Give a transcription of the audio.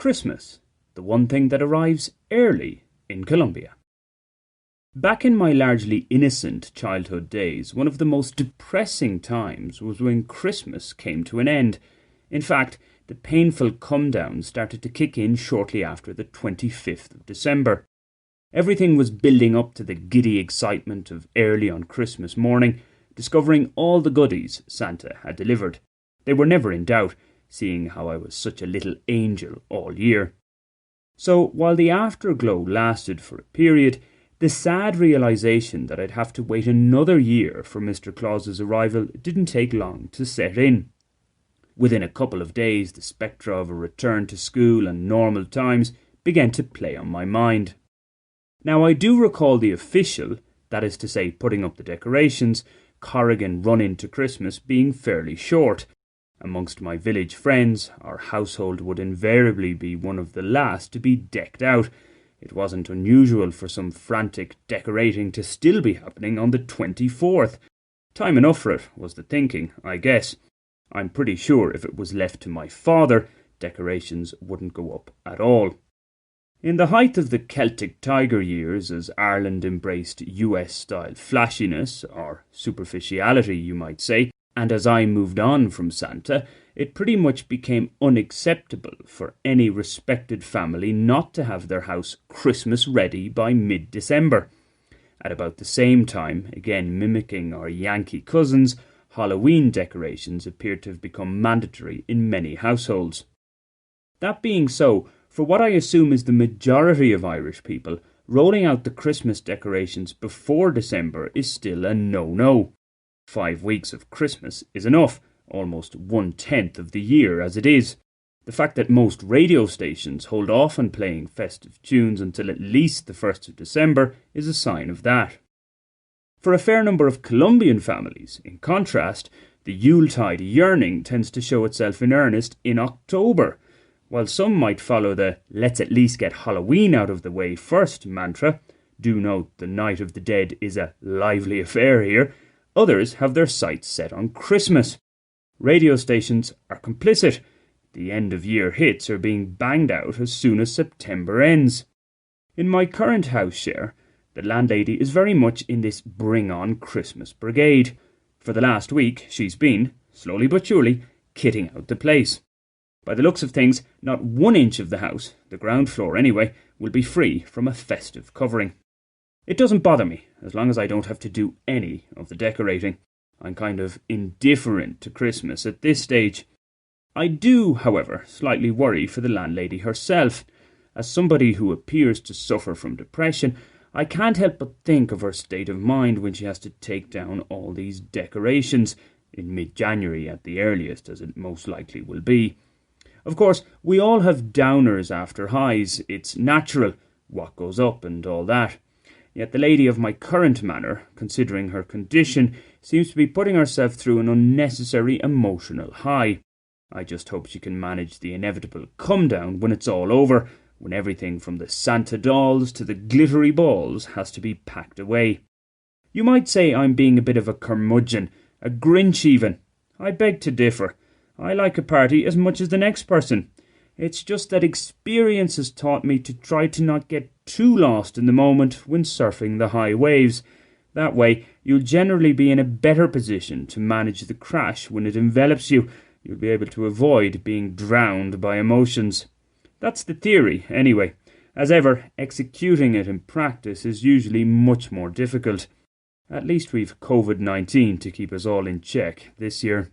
Christmas, the one thing that arrives early in Colombia. Back in my largely innocent childhood days, one of the most depressing times was when Christmas came to an end. In fact, the painful come-down started to kick in shortly after the 25th of December. Everything was building up to the giddy excitement of early on Christmas morning, discovering all the goodies Santa had delivered. They were never in doubt, seeing how I was such a little angel all year. So, while the afterglow lasted for a period, the sad realisation that I'd have to wait another year for Mr. Claus's arrival didn't take long to set in. Within a couple of days, the spectre of a return to school and normal times began to play on my mind. Now, I do recall the official, that is to say putting up the decorations, Corrigan run into Christmas being fairly short. Amongst my village friends, our household would invariably be one of the last to be decked out. It wasn't unusual for some frantic decorating to still be happening on the 24th. Time enough for it, was the thinking, I guess. I'm pretty sure if it was left to my father, decorations wouldn't go up at all. In the height of the Celtic Tiger years, as Ireland embraced US-style flashiness, or superficiality you might say, and as I moved on from Santa, it pretty much became unacceptable for any respected family not to have their house Christmas ready by mid-December. At about the same time, again mimicking our Yankee cousins, Halloween decorations appeared to have become mandatory in many households. That being so, for what I assume is the majority of Irish people, rolling out the Christmas decorations before December is still a no-no. 5 weeks of Christmas is enough, almost 1/10 of the year as it is. The fact that most radio stations hold off on playing festive tunes until at least the 1st of December is a sign of that. For a fair number of Colombian families, in contrast, the Yuletide yearning tends to show itself in earnest in October. While some might follow the "let's at least get Halloween out of the way first" mantra, do note the Night of the Dead is a lively affair here, others have their sights set on Christmas. Radio stations are complicit. The end-of-year hits are being banged out as soon as September ends. In my current house share, the landlady is very much in this bring-on Christmas brigade. For the last week, she's been, slowly but surely, kitting out the place. By the looks of things, not 1 inch of the house, the ground floor anyway, will be free from a festive covering. It doesn't bother me, as long as I don't have to do any of the decorating. I'm kind of indifferent to Christmas at this stage. I do, however, slightly worry for the landlady herself. As somebody who appears to suffer from depression, I can't help but think of her state of mind when she has to take down all these decorations, in mid-January at the earliest, as it most likely will be. Of course, we all have downers after highs. It's natural, what goes up and all that. Yet the lady of my current manor, considering her condition, seems to be putting herself through an unnecessary emotional high. I just hope she can manage the inevitable come-down when it's all over, when everything from the Santa dolls to the glittery balls has to be packed away. You might say I'm being a bit of a curmudgeon, a Grinch even. I beg to differ. I like a party as much as the next person. It's just that experience has taught me to try to not get too lost in the moment when surfing the high waves. That way, you'll generally be in a better position to manage the crash when it envelops you. You'll be able to avoid being drowned by emotions. That's the theory, anyway. As ever, executing it in practice is usually much more difficult. At least we've COVID-19 to keep us all in check this year.